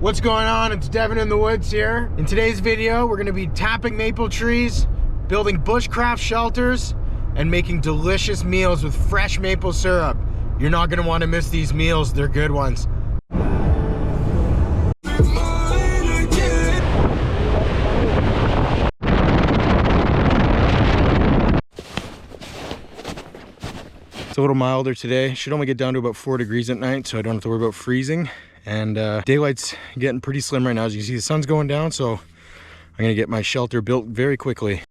What's going on? It's Devin in the woods here. In today's video, we're gonna be tapping maple trees, building bushcraft shelters, and making delicious meals with fresh maple syrup. You're not gonna wanna miss these meals, they're good ones. It's a little milder today. Should only get down to about 4 degrees at night, so I don't have to worry about freezing. And daylight's getting pretty slim right now. As you can see, the sun's going down, so I'm gonna get my shelter built very quickly.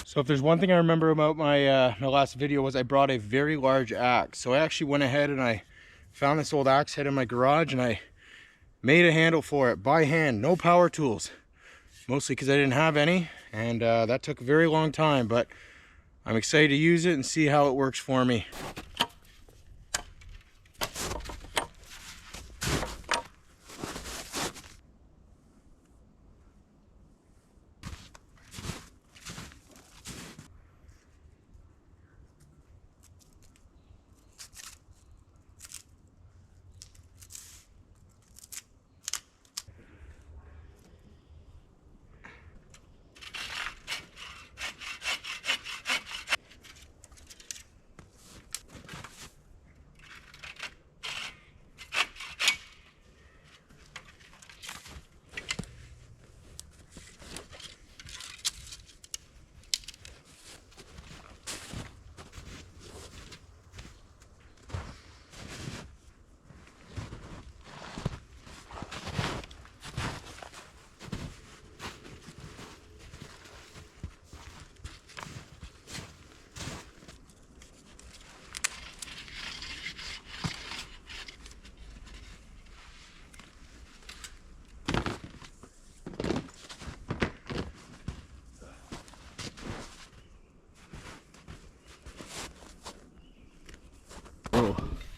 So if there's one thing I remember about my last video was I brought a very large axe. So I actually went ahead and I found this old axe head in my garage and I made a handle for it by hand, no power tools. Mostly because I didn't have any, and that took a very long time, but I'm excited to use it and see how it works for me.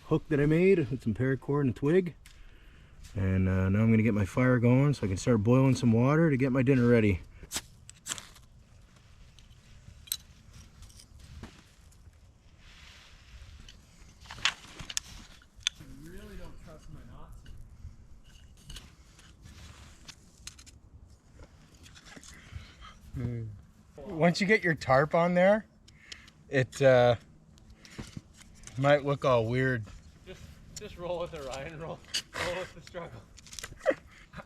Hook that I made with some paracord and a twig, and now I'm gonna get my fire going so I can start boiling some water to get my dinner ready. I really don't trust my knots. Once you get your tarp on there, it might look all weird. Just roll with it, Ryan. Roll with the struggle.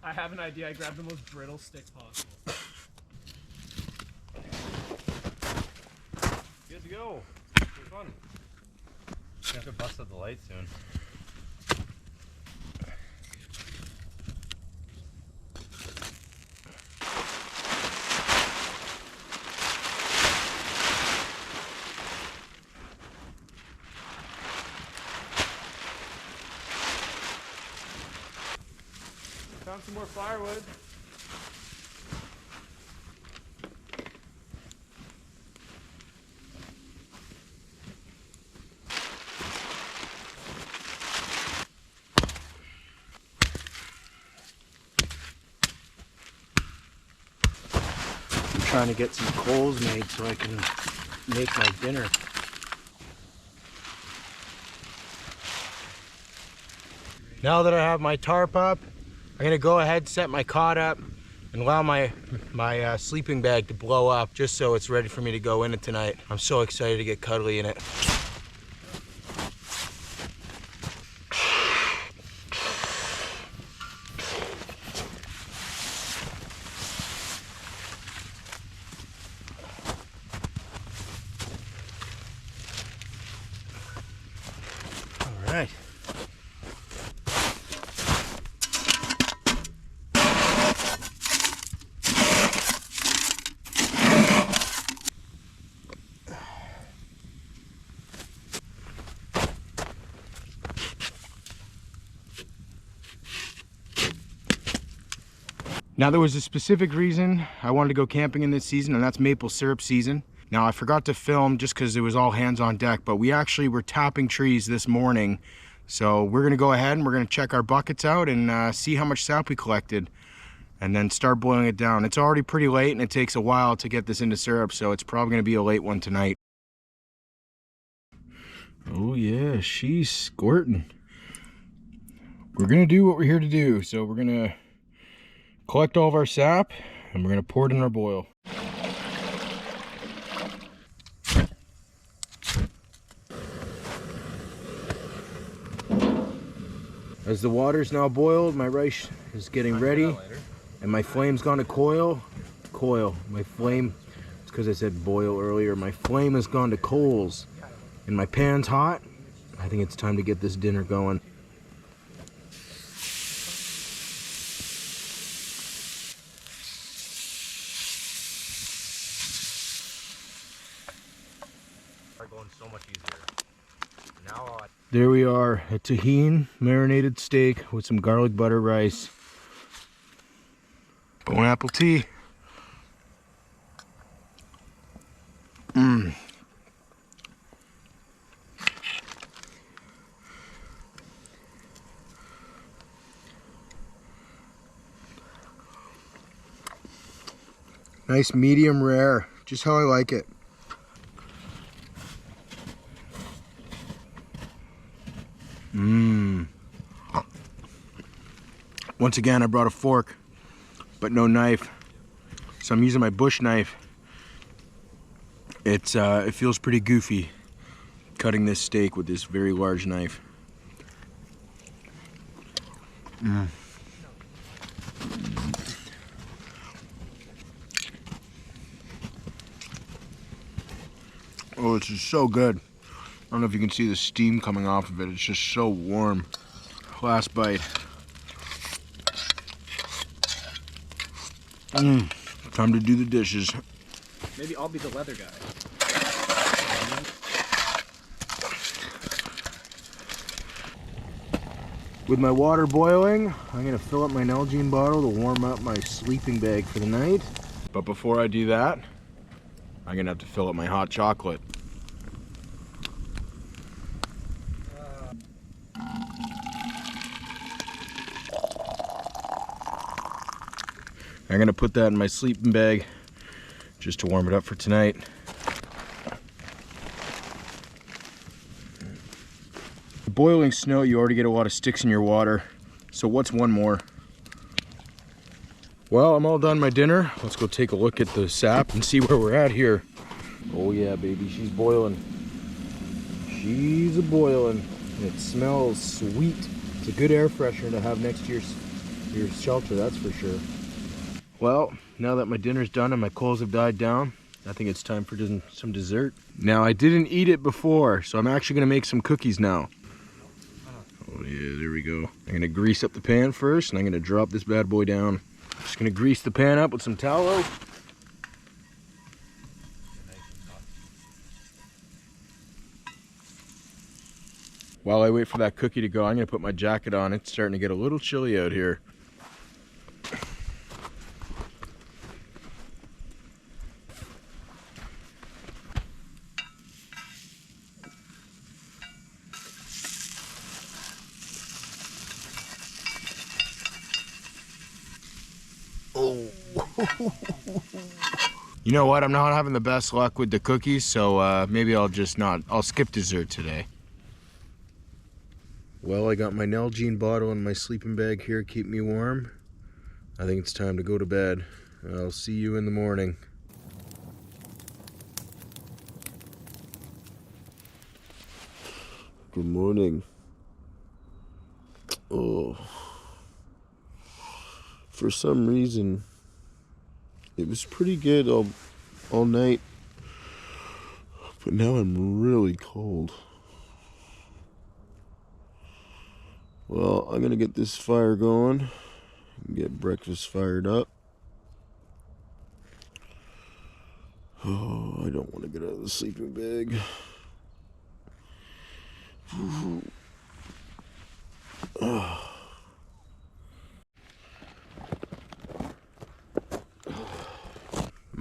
I have an idea. I grabbed the most brittle stick possible. Good to go. It's fun. You have to bust out the light soon. Found some more firewood. I'm trying to get some coals made so I can make my dinner. Now that I have my tarp up, I'm gonna go ahead, set my cot up, and allow my sleeping bag to blow up just so it's ready for me to go in it tonight. I'm so excited to get cuddly in it. All right. Now there was a specific reason I wanted to go camping in this season, and that's maple syrup season. Now I forgot to film just because it was all hands on deck, but we actually were tapping trees this morning. So we're gonna go ahead and we're gonna check our buckets out and see how much sap we collected and then start boiling it down. It's already pretty late and it takes a while to get this into syrup, so it's probably gonna be a late one tonight. Oh yeah, she's squirting. We're gonna do what we're here to do. So we're gonna collect all of our sap and we're gonna pour it in our boil. As the water's now boiled, my rice is getting ready and my flame's gone to coil. My flame, it's because I said boil earlier, my flame has gone to coals and my pan's hot. I think it's time to get this dinner going. Going so much easier. Now There we are, a tahini marinated steak with some garlic butter rice. Bon apple tea. Nice medium rare, just how I like it. Once again, I brought a fork, but no knife. So I'm using my bush knife. It feels pretty goofy cutting this steak with this very large knife. Oh, it's just so good. I don't know if you can see the steam coming off of it. It's just so warm. Last bite. Time to do the dishes. Maybe I'll be the leather guy. With my water boiling, I'm gonna fill up my Nalgene bottle to warm up my sleeping bag for the night. But before I do that, I'm gonna have to fill up my hot chocolate. I'm gonna put that in my sleeping bag just to warm it up for tonight. Boiling snow, you already get a lot of sticks in your water. So what's one more? Well, I'm all done my dinner. Let's go take a look at the sap and see where we're at here. Oh yeah, baby, she's boiling. She's a boiling. It smells sweet. It's a good air freshener to have next to your shelter, that's for sure. Well, now that my dinner's done and my coals have died down, I think it's time for some dessert. Now, I didn't eat it before, so I'm actually gonna make some cookies now. Oh yeah, there we go. I'm gonna grease up the pan first and I'm gonna drop this bad boy down. Just gonna grease the pan up with some tallow. While I wait for that cookie to go, I'm gonna put my jacket on. It's starting to get a little chilly out here. Oh. You know what? I'm not having the best luck with the cookies, so maybe I'll skip dessert today. Well, I got my Nalgene bottle in my sleeping bag here, keep me warm. I think it's time to go to bed. I'll see you in the morning. Good morning. Oh. For some reason, it was pretty good all night, but now I'm really cold. Well, I'm gonna get this fire going and get breakfast fired up. Oh, I don't want to get out of the sleeping bag.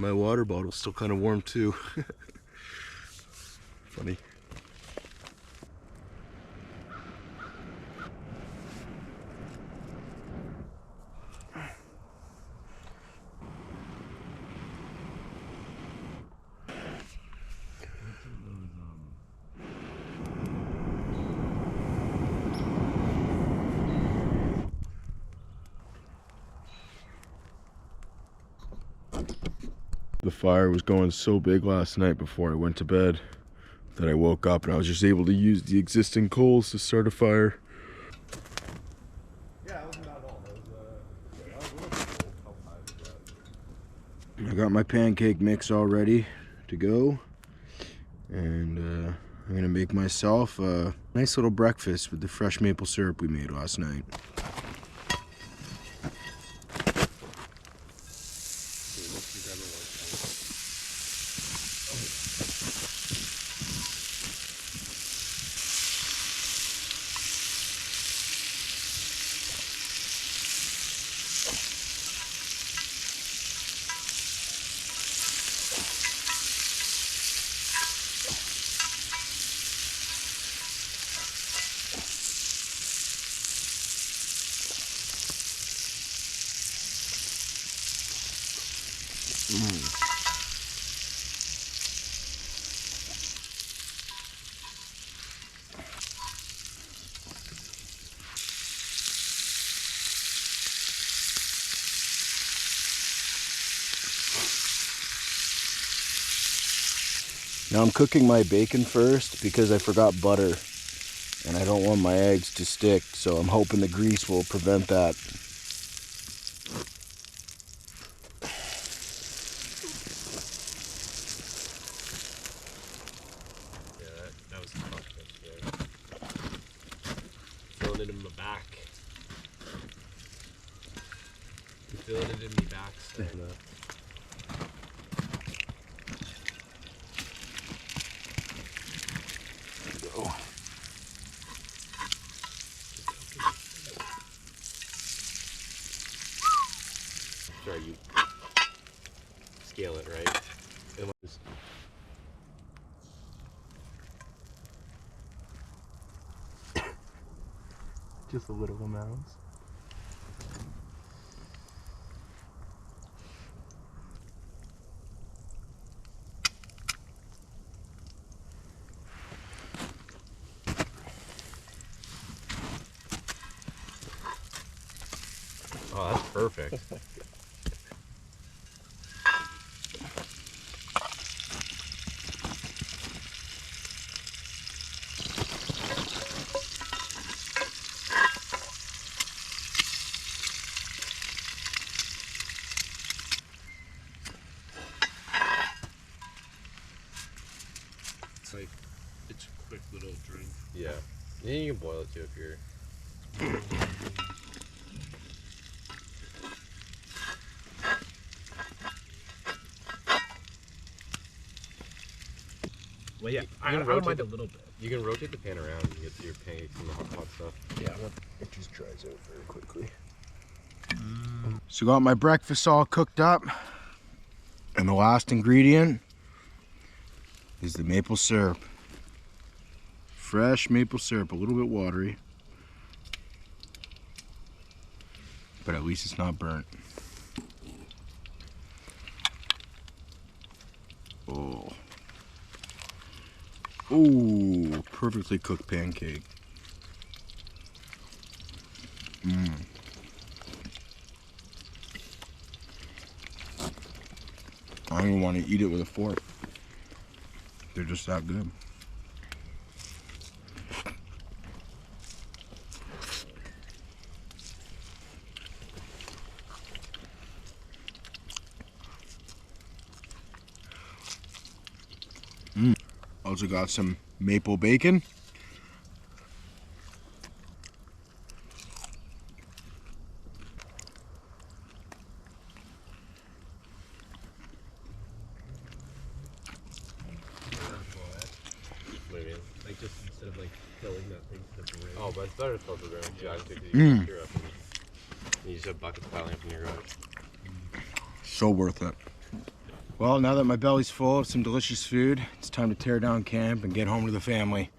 My water bottle's still kind of warm too. Funny. The fire was going so big last night before I went to bed that I woke up and I was just able to use the existing coals to start a fire. Yeah, it wasn't bad at all. That was a little bit cold. How high was that? I got my pancake mix all ready to go, and I'm gonna make myself a nice little breakfast with the fresh maple syrup we made last night. Now I'm cooking my bacon first because I forgot butter and I don't want my eggs to stick, so I'm hoping the grease will prevent that. Yeah, that was tough. Feeling it in my back. I'm feeling it in my back. So Sorry, you scale it, right? It was just a little amount. Oh, that's perfect. It's like, it's a quick little drink. Yeah. Yeah, you can boil it too if you're. Well, yeah, You I can don't rotate mind the- a little bit. You can rotate the pan around and get your pancakes and the hot stuff. Yeah, it just dries out very quickly. So got my breakfast all cooked up, and the last ingredient is the maple syrup. Fresh maple syrup, a little bit watery, but at least it's not burnt. Oh. Ooh, perfectly cooked pancake. I don't even want to eat it with a fork. They're just that good. Also got some maple bacon. Maybe. Like, just instead of, like, filling that thing to the brim. Oh, but it's better to filter ground. Yeah, I think you Mm. can cure up and you just have buckets piling up in your garage. So worth it. Well, now that my belly's full of some delicious food, it's time to tear down camp and get home to the family.